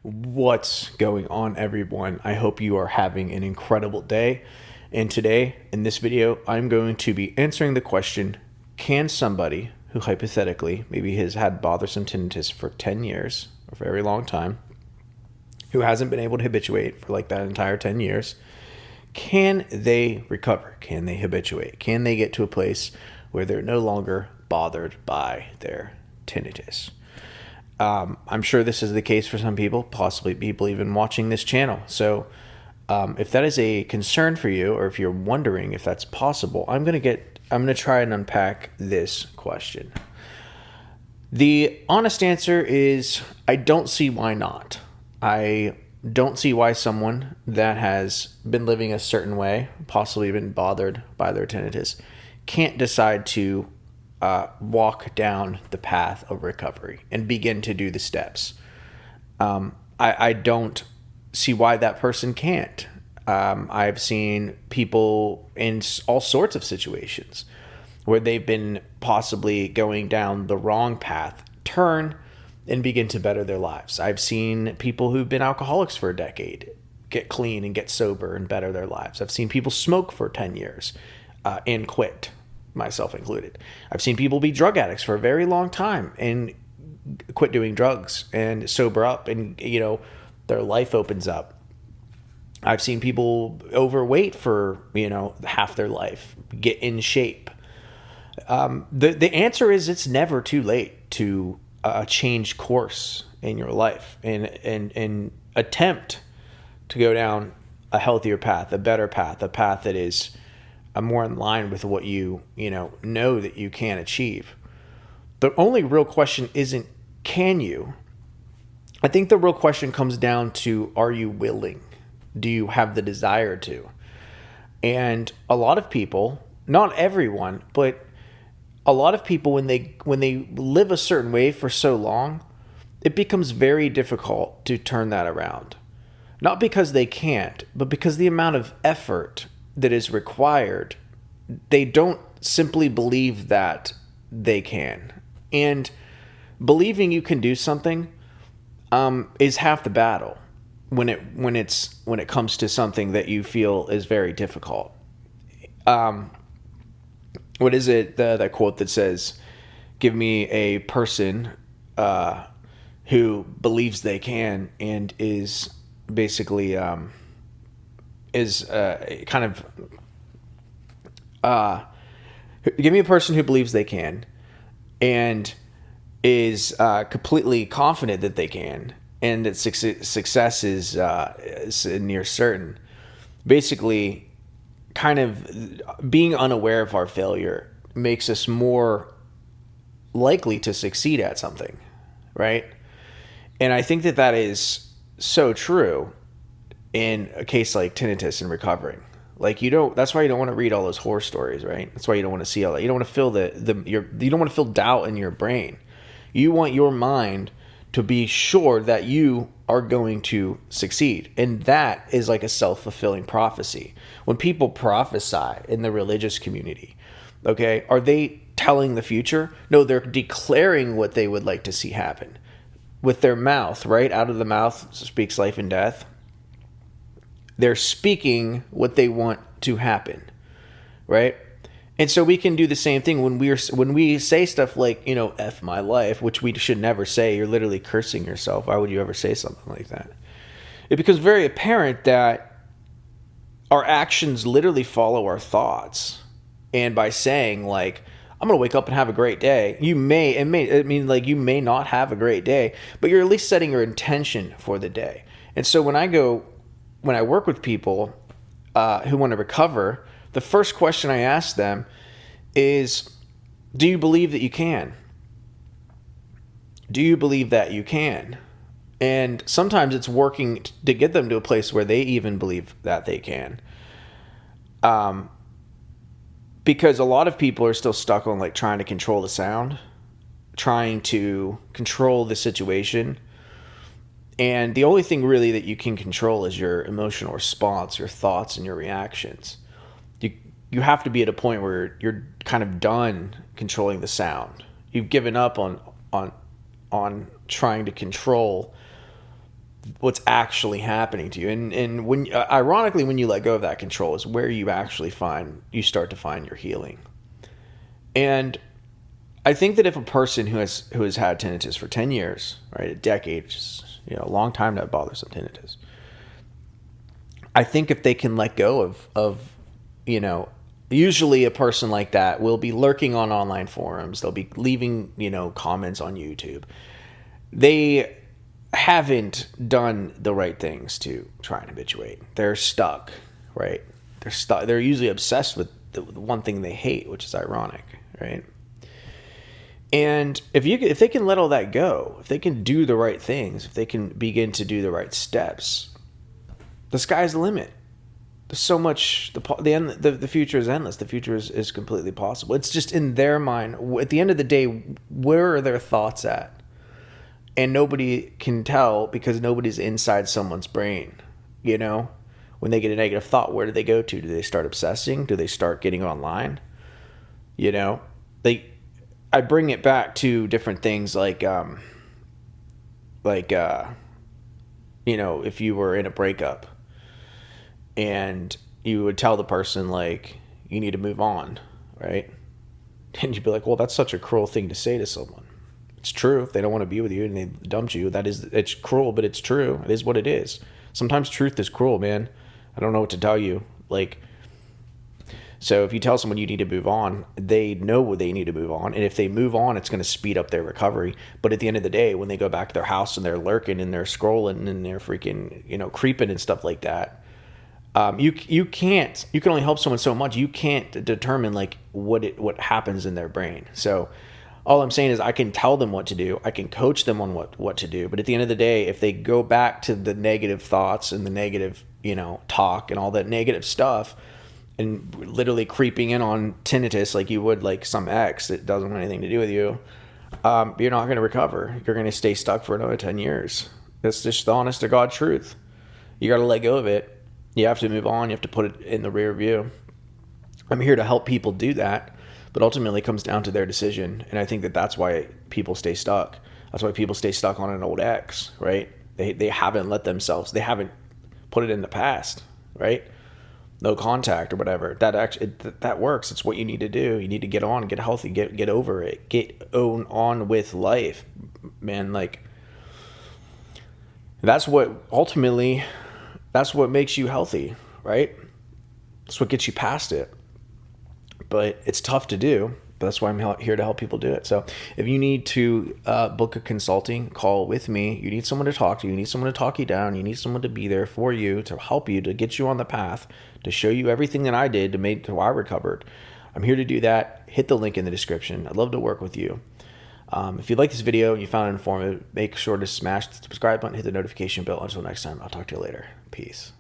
What's going on, everyone? I hope you are having an incredible day. And today, in this video, I'm going to be answering the question, can somebody who hypothetically maybe has had bothersome tinnitus for 10 years, a very long time, who hasn't been able to habituate for like that entire 10 years, can they recover? Can they habituate? Can they get to a place where they're no longer bothered by their tinnitus? I'm sure this is the case for some people, possibly people even watching this channel. So if that is a concern for you, or if you're wondering if that's possible, I'm going to try and unpack this question. The honest answer is I don't see why not. I don't see why someone that has been living a certain way, possibly been bothered by their tinnitus, can't decide to walk down the path of recovery and begin to do the steps. I don't see why that person can't. I've seen people in all sorts of situations where they've been possibly going down the wrong path, turn and begin to better their lives. I've seen people who've been alcoholics for a decade get clean and get sober and better their lives. I've seen people smoke for 10 years and quit, myself included. I've seen people be drug addicts for a very long time and quit doing drugs and sober up, and their life opens up. I've seen people overweight for half their life, get in shape. The answer is it's never too late to change course in your life and attempt to go down a healthier path, a better path, a path that is more in line with what you know that you can achieve. The only real question isn't can you. I think the real question comes down to, are you willing? Do you have the desire to? And a lot of people, not everyone, but a lot of people, when they live a certain way for so long, it becomes very difficult to turn that around. Not because they can't, but because the amount of effort that is required, they don't simply believe that they can. And believing you can do something is half the battle when it comes to something that you feel is very difficult. What is it? That quote that says, "Give me a person who believes they can and is basically give me a person who believes they can and is completely confident that they can, and that success is near certain." Basically, kind of being unaware of our failure makes us more likely to succeed at something, right? And I think that is so true in a case like tinnitus and recovering. Like that's why you don't want to read all those horror stories, right? That's why you don't want to see all that. You don't want to feel you don't want to feel doubt in your brain. You want your mind to be sure that you are going to succeed. And that is like a self-fulfilling prophecy. When people prophesy in the religious community, okay, are they telling the future? No, they're declaring what they would like to see happen. With their mouth, right? Out of the mouth speaks life and death. They're speaking what they want to happen, right? And so we can do the same thing when we say stuff like, F my life, which we should never say. You're literally cursing yourself. Why would you ever say something like that? It becomes very apparent that our actions literally follow our thoughts. And by saying like, I'm going to wake up and have a great day, you may not have a great day, but you're at least setting your intention for the day. And so when I work with people who want to recover, the first question I ask them is, do you believe that you can? Do you believe that you can? And sometimes it's working to get them to a place where they even believe that they can. Because a lot of people are still stuck on like trying to control the sound, trying to control the situation. And the only thing really that you can control is your emotional response, your thoughts, and your reactions. You have to be at a point where you're kind of done controlling the sound. You've given up on trying to control what's actually happening to you. And when ironically, when you let go of that control is where you actually start to find your healing. And I think that if a person who has had tinnitus for 10 years, right, a decade, which is a long time to have bothersome tinnitus, I think if they can let go of usually a person like that will be lurking on online forums, they'll be leaving comments on YouTube. They haven't done the right things to try and habituate. They're stuck, right? They're stuck. They're usually obsessed with the one thing they hate, which is ironic, right? And if they can let all that go, if they can do the right things, if they can begin to do the right steps, the sky's the limit. There's so much. The future is endless. The future is completely possible. It's just in their mind. At the end of the day, where are their thoughts at? And nobody can tell because nobody's inside someone's brain. When they get a negative thought, where do they go to? Do they start obsessing? Do they start getting online? I bring it back to different things like if you were in a breakup and you would tell the person like you need to move on, right? And you'd be like, well, that's such a cruel thing to say to someone. It's true. If they don't want to be with you and they dumped you, it's cruel, but it's true. It is what it is. Sometimes truth is cruel, man. I don't know what to tell you. So if you tell someone you need to move on, they know they need to move on. And if they move on, it's going to speed up their recovery. But at the end of the day, when they go back to their house and they're lurking and they're scrolling and they're freaking, creeping and stuff like that, you can only help someone so much. You can't determine what happens in their brain. So all I'm saying is I can tell them what to do. I can coach them on what to do. But at the end of the day, if they go back to the negative thoughts and the negative, talk and all that negative stuff and literally creeping in on tinnitus like you would like some ex that doesn't want anything to do with you, you're not going to recover. You're going to stay stuck for another 10 years. That's just the honest to God truth. You got to let go of it. You have to move on. You have to put it in the rear view. I'm here to help people do that. But ultimately it comes down to their decision. And I think that's why people stay stuck. That's why people stay stuck on an old ex, right? They haven't they haven't put it in the past, right? No contact or whatever. That works. It's what you need to do. You need to get on, get healthy, get over it, get on with life, man. That's what makes you healthy, right? That's what gets you past it. But it's tough to do. But that's why I'm here to help people do it. So if you need to book a consulting call with me, you need someone to talk to, you need someone to talk you down, you need someone to be there for you, to help you, to get you on the path, to show you everything that I did to make how I recovered. I'm here to do that. Hit the link in the description. I'd love to work with you. If you like this video and you found it informative, make sure to smash the subscribe button, hit the notification bell. Until next time, I'll talk to you later. Peace.